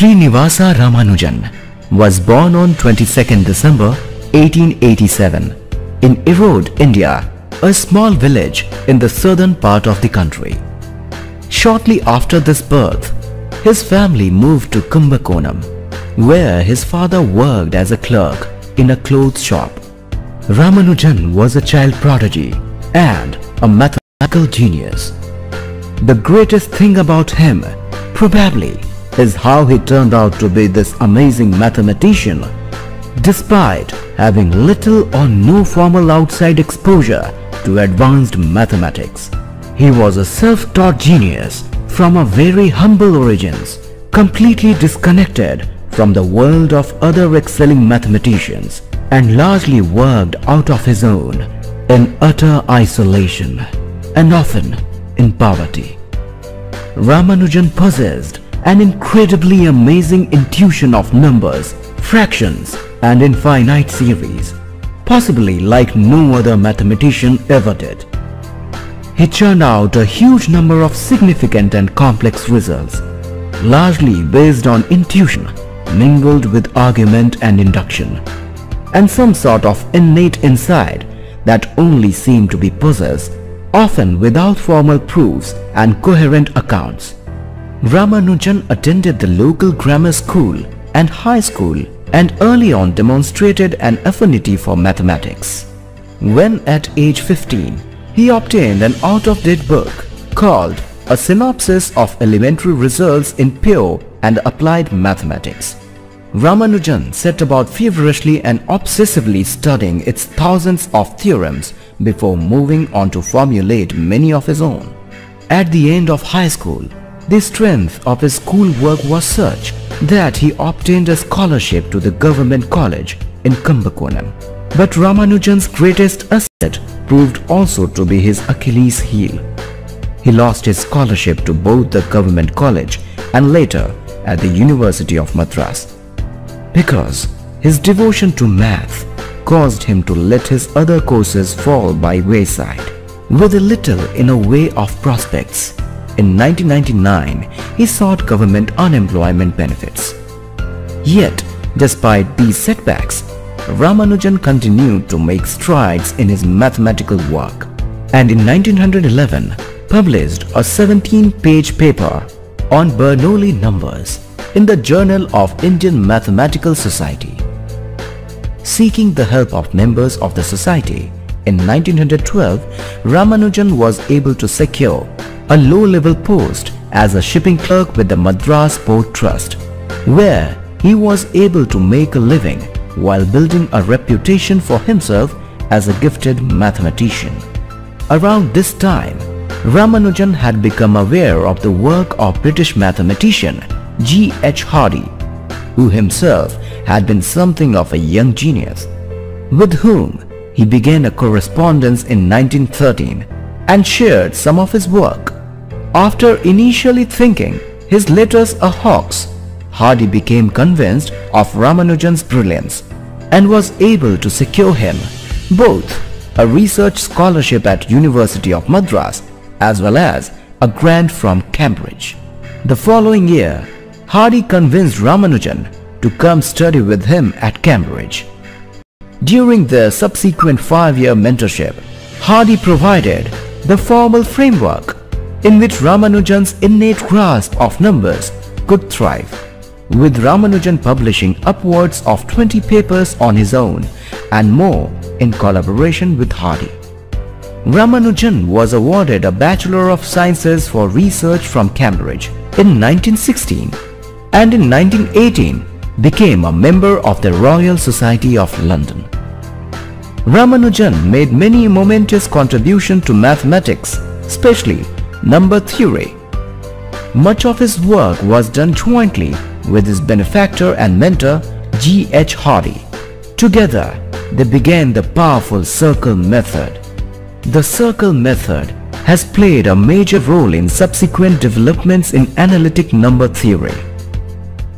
Srinivasa Ramanujan was born on 22nd December 1887 in Erode, India, a small village in the southern part of the country. Shortly after this birth, his family moved to Kumbakonam, where his father worked as a clerk in a clothes shop. Ramanujan was a child prodigy and a mathematical genius. The greatest thing about him, probably, is how he turned out to be this amazing mathematician, despite having little or no formal outside exposure to advanced mathematics. He was a self-taught genius from a very humble origins, completely disconnected from the world of other excelling mathematicians, and largely worked out of his own in utter isolation and often in poverty. Ramanujan possessed an incredibly amazing intuition of numbers, fractions and infinite series, possibly like no other mathematician ever did. He churned out a huge number of significant and complex results, largely based on intuition mingled with argument and induction, and some sort of innate insight that only seemed to be possessed, often without formal proofs and coherent accounts. Ramanujan attended the local grammar school and high school and early on demonstrated an affinity for mathematics. When at age 15, he obtained an out-of-date book called A Synopsis of Elementary Results in Pure and Applied Mathematics. Ramanujan set about feverishly and obsessively studying its thousands of theorems before moving on to formulate many of his own. At the end of high school, the strength of his schoolwork was such that he obtained a scholarship to the government college in Kumbakonam. But Ramanujan's greatest asset proved also to be his Achilles heel. He lost his scholarship to both the government college and later at the University of Madras, because his devotion to math caused him to let his other courses fall by wayside. With a little in a way of prospects, in 1999, he sought government unemployment benefits. Yet, despite these setbacks, Ramanujan continued to make strides in his mathematical work, and in 1911 published a 17-page paper on Bernoulli numbers in the Journal of Indian Mathematical Society. Seeking the help of members of the society, in 1912, Ramanujan was able to secure a low-level post as a shipping clerk with the Madras Port Trust, where he was able to make a living while building a reputation for himself as a gifted mathematician. Around this time, Ramanujan had become aware of the work of British mathematician G. H. Hardy, who himself had been something of a young genius, with whom he began a correspondence in 1913 and shared some of his work. After initially thinking his letters a hoax, Hardy became convinced of Ramanujan's brilliance and was able to secure him both a research scholarship at University of Madras as well as a grant from Cambridge. The following year, Hardy convinced Ramanujan to come study with him at Cambridge. During their subsequent 5-year mentorship, Hardy provided the formal framework in which Ramanujan's innate grasp of numbers could thrive, with Ramanujan publishing upwards of 20 papers on his own and more in collaboration with Hardy. Ramanujan was awarded a Bachelor of Sciences for Research from Cambridge in 1916 and in 1918 became a member of the Royal Society of London. Ramanujan made many momentous contributions to mathematics, especially number theory. Much of his work was done jointly with his benefactor and mentor G. H. Hardy. Together, they began the powerful circle method. The circle method has played a major role in subsequent developments in analytic number theory.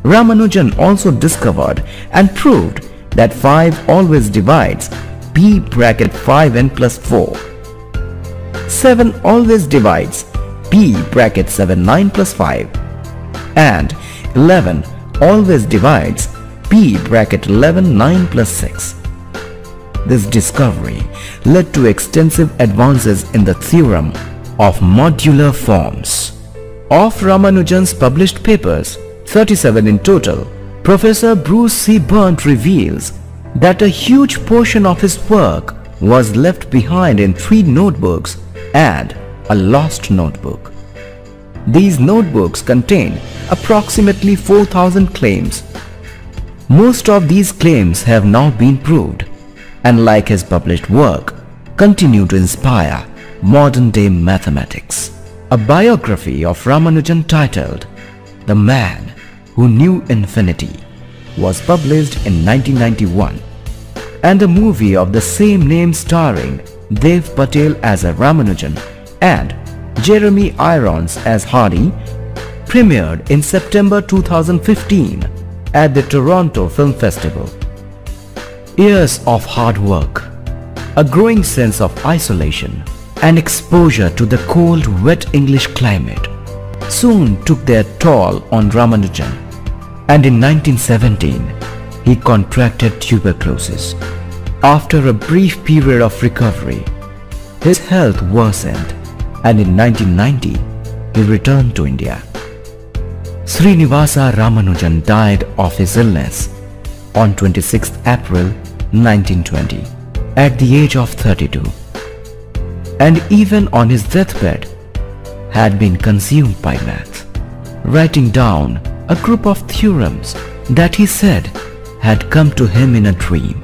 Ramanujan also discovered and proved that 5 always divides b bracket 5n plus 4. 7 always divides b bracket 7 9 plus 5, and 11 always divides p bracket 11 9 plus 6. This discovery led to extensive advances in the theorem of modular forms. Of Ramanujan's published papers, 37 in total, Professor Bruce C. Burnt reveals that a huge portion of his work was left behind in 3 notebooks and a lost notebook. These notebooks contain approximately 4,000 claims. Most of these claims have now been proved, and like his published work, continue to inspire modern-day mathematics. A biography of Ramanujan titled The Man Who Knew Infinity was published in 1991, and a movie of the same name starring Dev Patel as a Ramanujan and Jeremy Irons as Hardy premiered in September 2015 at the Toronto Film Festival. Years of hard work, a growing sense of isolation, and exposure to the cold, wet English climate soon took their toll on Ramanujan, and in 1917 he contracted tuberculosis. After a brief period of recovery, his health worsened, and in 1990 he returned to India. Srinivasa Ramanujan died of his illness on 26th April 1920 at the age of 32, and even on his deathbed had been consumed by math, writing down a group of theorems that he said had come to him in a dream.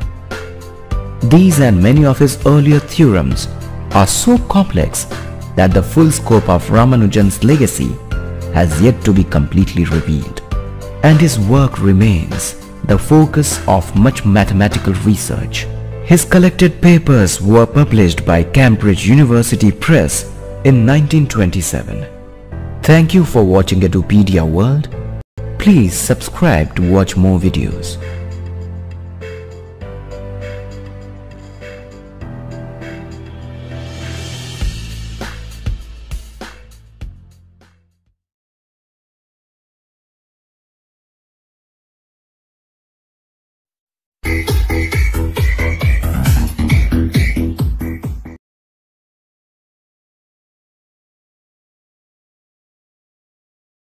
These and many of his earlier theorems are so complex that the full scope of Ramanujan's legacy has yet to be completely revealed, and his work remains the focus of much mathematical research. His collected papers were published by Cambridge University Press in 1927. Thank you for watching Edupedia World. Please subscribe to watch more videos.